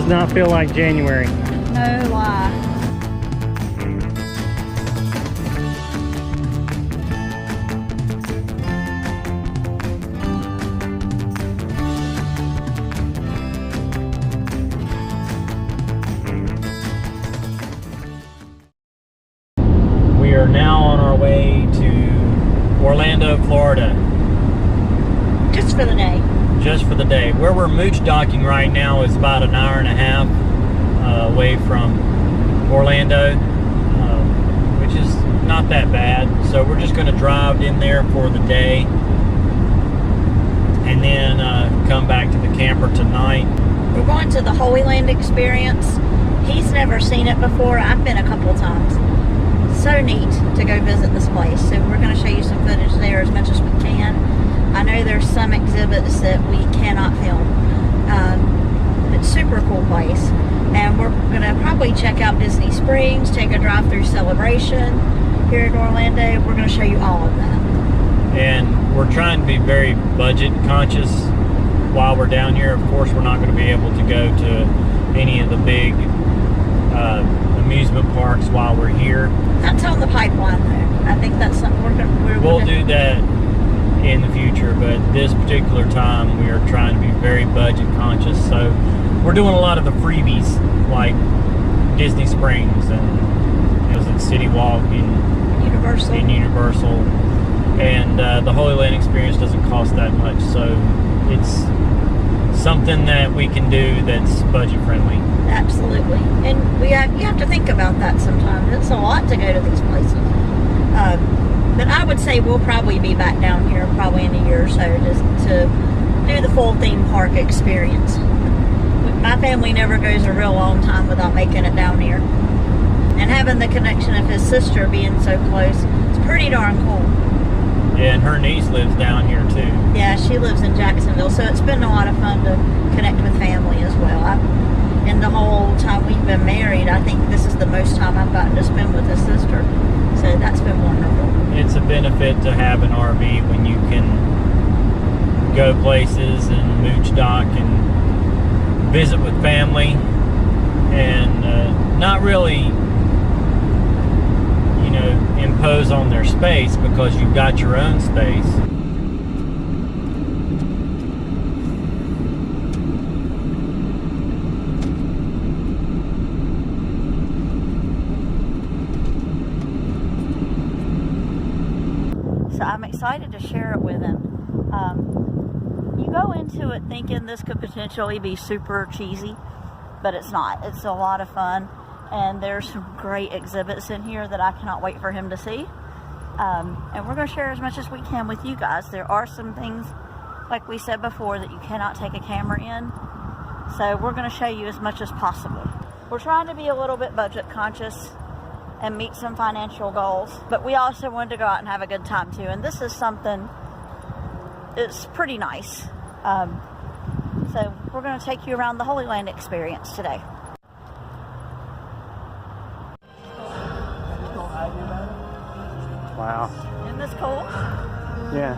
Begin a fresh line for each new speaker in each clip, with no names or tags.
does not feel like January.
No lie.
We are now on our way to Orlando, Florida.
Just for the day.
Just for the day. Where we're mooch docking right now is about an hour and a half away from Orlando, which is not that bad. So we're just going to drive in there for the day and then come back to the camper tonight.
We're going to the Holy Land experience. He's never seen it before. I've been a couple times. So neat to go visit this place. So we're going to show you some footage there as much as we can. I know there's some exhibits that we cannot film. It's a super cool place. And we're going to probably check out Disney Springs, take a drive through Celebration here in Orlando. We're going to show you all of that.
And we're trying to be very budget conscious while we're down here. Of course, we're not going to be able to go to any of the big amusement parks while we're here.
That's on the pipeline, though. I think that's something
we'll do that in the future, but this particular time we are trying to be very budget conscious. So we're doing a lot of the freebies, like Disney Springs and was it City Walk in Universal, and the Holy Land experience doesn't cost that much, so it's something that we can do that's budget friendly.
Absolutely. And you have to think about that sometimes. It's a lot to go to these places. But I would say we'll probably be back down here probably in a year or so just to do the full theme park experience. My family never goes a real long time without making it down here. And having the connection of his sister being so close, it's pretty darn cool.
Yeah, and her niece lives down here too.
Yeah, she lives in Jacksonville, so it's been a lot of fun to connect with family as well. And the whole time we've been married, I think this is the most time I've gotten to spend with his sister. So that's been wonderful.
It's a benefit to have an RV when you can go places and mooch dock and visit with family and not really, impose on their space because you've got your own space.
So I'm excited to share it with him. You go into it thinking this could potentially be super cheesy, but it's not. It's a lot of fun, and there's some great exhibits in here that I cannot wait for him to see. And we're going to share as much as we can with you guys. There are some things, like we said before, that you cannot take a camera in, so we're going to show you as much as possible. We're trying to be a little bit budget conscious and meet some financial goals, but we also wanted to go out and have a good time too, and this is something that's pretty nice. So we're going to take you around the Holy Land experience today.
Wow.
Isn't this cool?
Yeah.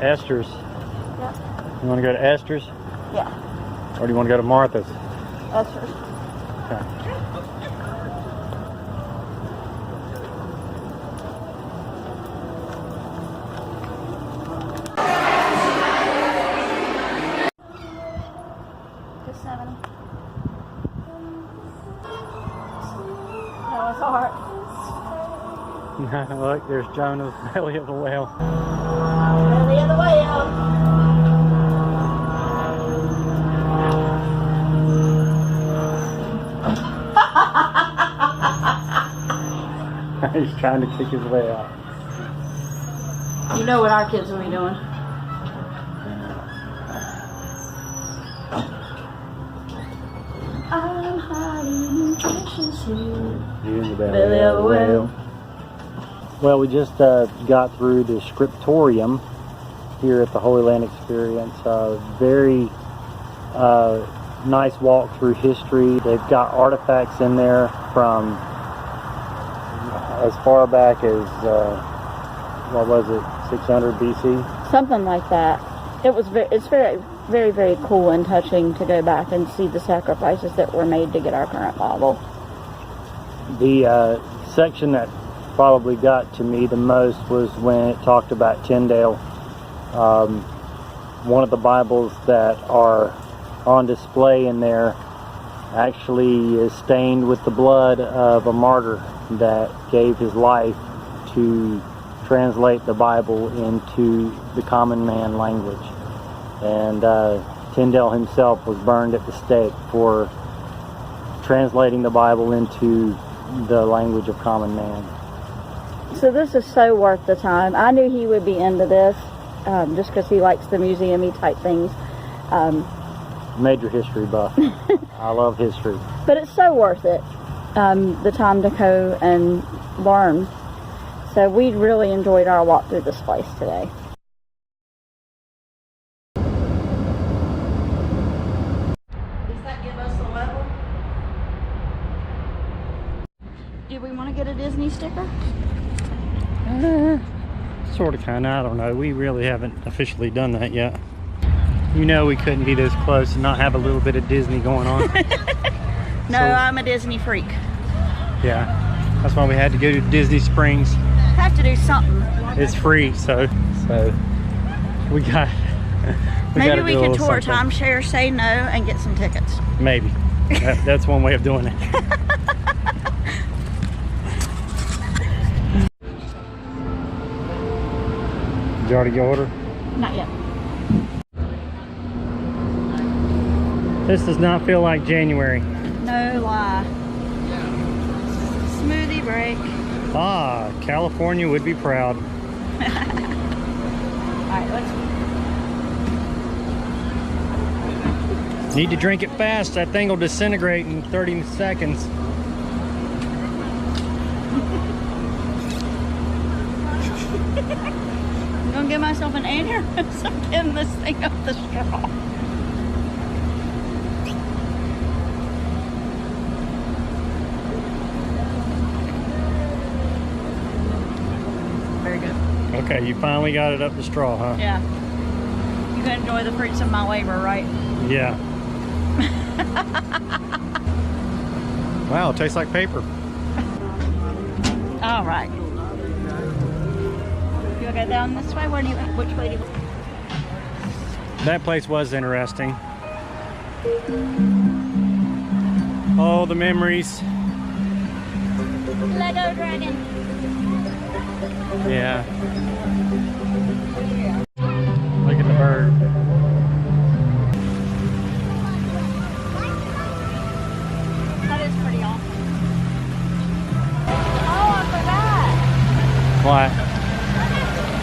Esther's.
Yep.
You want to go to Esther's?
Yeah.
Or do you want to go to Martha's?
Esther's.
Okay.
Just 70. That was hard.
Look, there's Jonah's belly of the whale.
Belly of the whale.
He's trying to kick his way out.
You know what our kids will be doing. I'm hiding nutritious here.
In the belly of the whale. Well, we just got through the scriptorium here at the Holy Land Experience. Very nice walk through history. They've got artifacts in there from as far back as, what was it, 600 BC?
Something like that. It's very, very cool and touching to go back and see the sacrifices that were made to get our current Bible.
The section that probably got to me the most was when it talked about Tyndale. One of the Bibles that are on display in there actually is stained with the blood of a martyr that gave his life to translate the Bible into the common man language. And Tyndale himself was burned at the stake for translating the Bible into the language of common man.
So this is so worth the time. I knew he would be into this just because he likes the museum-y type things.
Major history buff. I love history.
But it's so worth it, the time to go and learn. So we really enjoyed our walk through this place today. Does that give us a level? Do we want to get a Disney sticker?
Sort of, kind of. I don't know. We really haven't officially done that yet. You know, we couldn't be this close and not have a little bit of Disney going on.
No, I'm a Disney freak.
Yeah, that's why we had to go to Disney Springs.
Have to do something.
It's free, so we got.
Maybe we could tour timeshare, say no, and get some tickets.
Maybe. That's one way of doing it. Did you already go order?
Not yet.
This does not feel like January.
No lie. Smoothie break.
Ah, California would be proud.
Alright, let's...
Need to drink it fast. That thing will disintegrate in 30 seconds.
I'm gonna give myself an aneurysm getting this thing up the straw. Very good.
Okay, you finally got it up the straw, huh?
Yeah. You can enjoy the fruits of my labor, right?
Yeah. Wow, it tastes like paper.
All right. You want to go down this way? Which way do you...
That place was interesting. Oh, the memories.
Lego dragon.
Yeah. Look at the bird.
That is pretty awesome. Oh, I forgot.
What?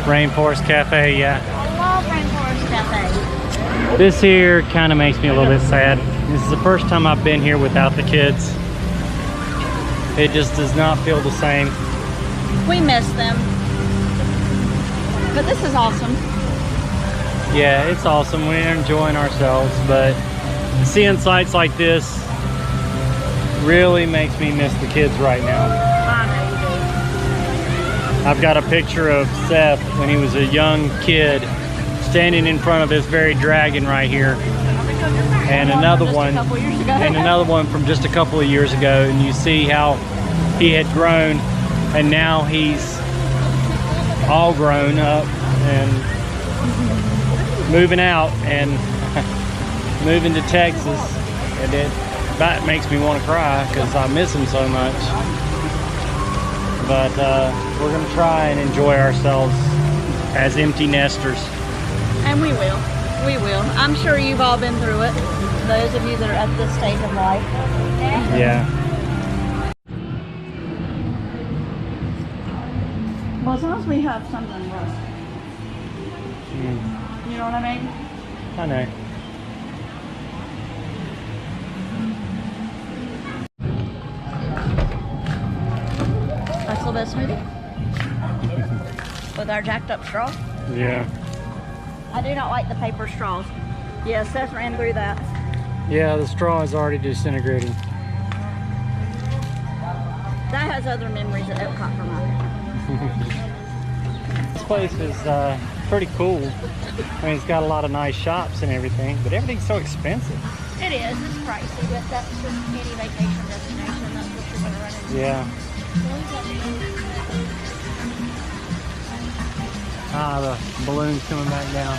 Rainforest Cafe, yeah.
I love Rainforest Cafe.
This here kind of makes me a little bit sad. This is the first time I've been here without the kids. It just does not feel the same.
We miss them. But this is awesome.
Yeah, it's awesome. We're enjoying ourselves, but seeing sights like this really makes me miss the kids right now.
I know you do.
I've got a picture of Seth when he was a young kid standing in front of this very dragon right here, and another one from just a couple of years ago, and you see how he had grown, and now he's all grown up and moving out and moving to Texas, and that makes me want to cry because I miss him so much. But we're gonna try and enjoy ourselves as empty nesters.
And we will. We will. I'm sure you've all been through it. Those of you that are at this stage of life.
Yeah.
Well, as long as we have something rough. You know what I mean?
I know.
Nice little bit of smoothie. With our jacked up straw.
Yeah.
I do not like the paper straws. Yeah, Seth ran through that.
Yeah, the straw is already disintegrating.
That has other memories at Epcot for mine.
This place is pretty cool. I mean, it's got a lot of nice shops and everything, but everything's so expensive.
It is. It's pricey, but that's just any vacation destination. That's what you're going to run into.
Yeah. Ah, the balloon's coming back down.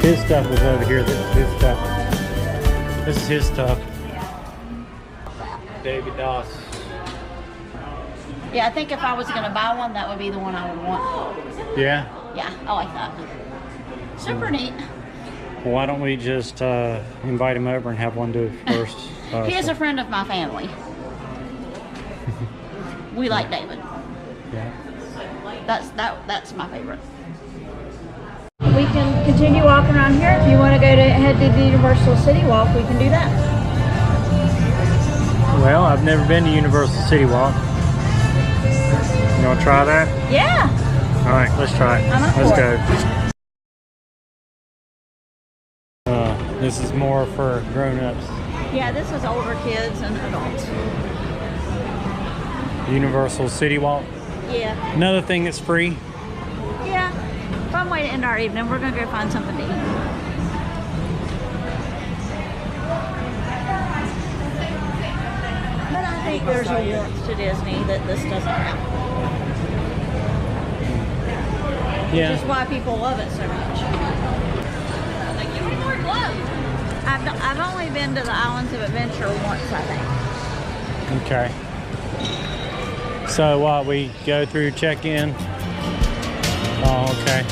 His stuff was over here. This is his stuff. This is his stuff. David Doss.
Yeah, I think if I was going to buy one, that would be the one I would want.
Yeah?
Yeah, I like that. Super neat.
Well, why don't we just invite him over and have one do it first?
He is a friend of my family. We like David.
Yeah.
That's my favorite. We can continue walking around here. If you want to head to the Universal City Walk, we can do that.
Well, I've never been to Universal City Walk. You want to try that?
Yeah.
All right, let's try it. Let's go. This is more for grown-ups.
Yeah, this is older kids and adults.
Universal City Walk.
Yeah.
Another thing that's free.
Yeah. Fun way to end our evening. We're going to go find something to eat. But I think there's a warmth to Disney that this doesn't have.
Yeah.
Which is why people love it so much. Give me more clothes. I've only been to the Islands of Adventure once, I think.
Okay. So what, we go through check-in? Oh, okay.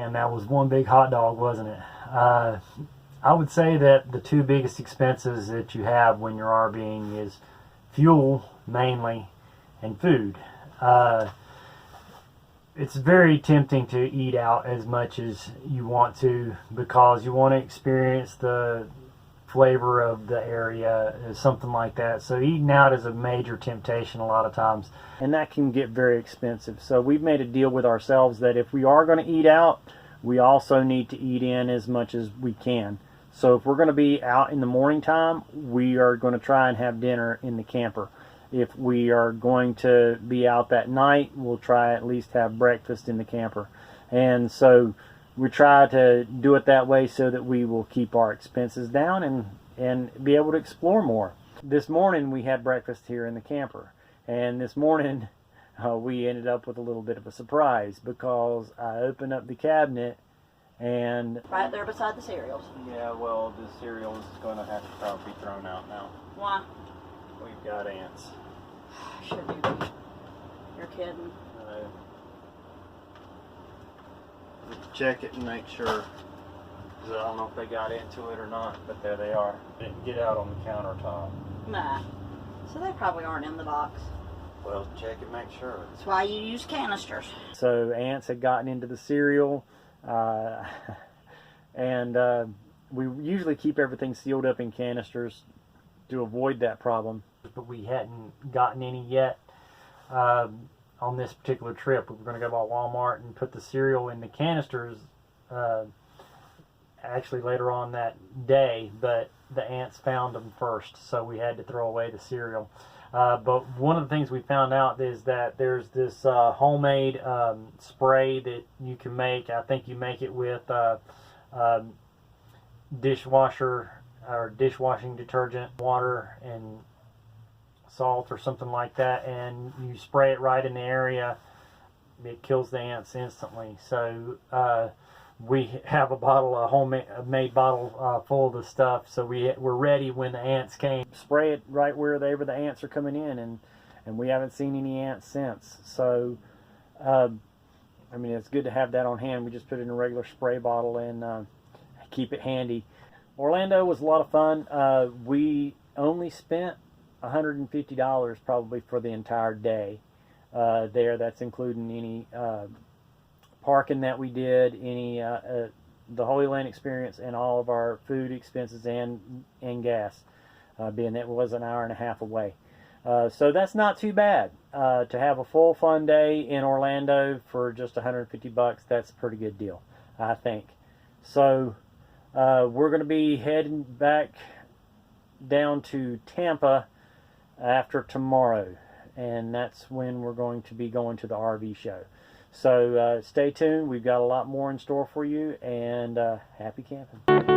man, that was one big hot dog, wasn't it? I would say that the two biggest expenses that you have when you're RVing is fuel, mainly, and food. It's very tempting to eat out as much as you want to, because you want to experience the flavor of the area, something like that. So eating out is a major temptation a lot of times, and that can get very expensive. So we've made a deal with ourselves that if we are going to eat out, we also need to eat in as much as we can. So if we're going to be out in the morning time, we are going to try and have dinner in the camper. If we are going to be out that night, we'll try at least have breakfast in the camper. And so we try to do it that way so that we will keep our expenses down and be able to explore more. This morning we had breakfast here in the camper. And this morning we ended up with a little bit of a surprise, because I opened up the cabinet and...
Right there beside the cereals.
Yeah, well, the cereal is going to have to probably be thrown out now.
Why?
We've got ants.
Should be. You're kidding.
Check it and make sure. I don't know if they got into it or not, but there they are. They didn't get out on the countertop.
Nah. So they probably aren't in the box.
Well, check and make sure.
That's why you use canisters.
So ants had gotten into the cereal, and we usually keep everything sealed up in canisters to avoid that problem. But we hadn't gotten any yet on this particular trip. We were going to go by Walmart and put the cereal in the canisters actually later on that day, but the ants found them first, so we had to throw away the cereal. But one of the things we found out is that there's this homemade spray that you can make. I think you make it with dishwasher or dishwashing detergent, water, and salt or something like that, and you spray it right in the area. It kills the ants instantly. So we have a bottle, a homemade bottle full of the stuff, so we're ready when the ants came. Spray it right wherever the ants are coming in, and we haven't seen any ants since. So I mean, it's good to have that on hand. We just put it in a regular spray bottle and keep it handy. Orlando was a lot of fun. We only spent $150 probably for the entire day there. That's including any parking that we did, any the Holy Land experience, and all of our food expenses and gas, being that it was an hour and a half away. So that's not too bad. To have a full fun day in Orlando for just $150, that's a pretty good deal, I think. So we're going to be heading back down to Tampa after tomorrow, and that's when we're going to be going to the RV show. So stay tuned. We've got a lot more in store for you, and happy camping.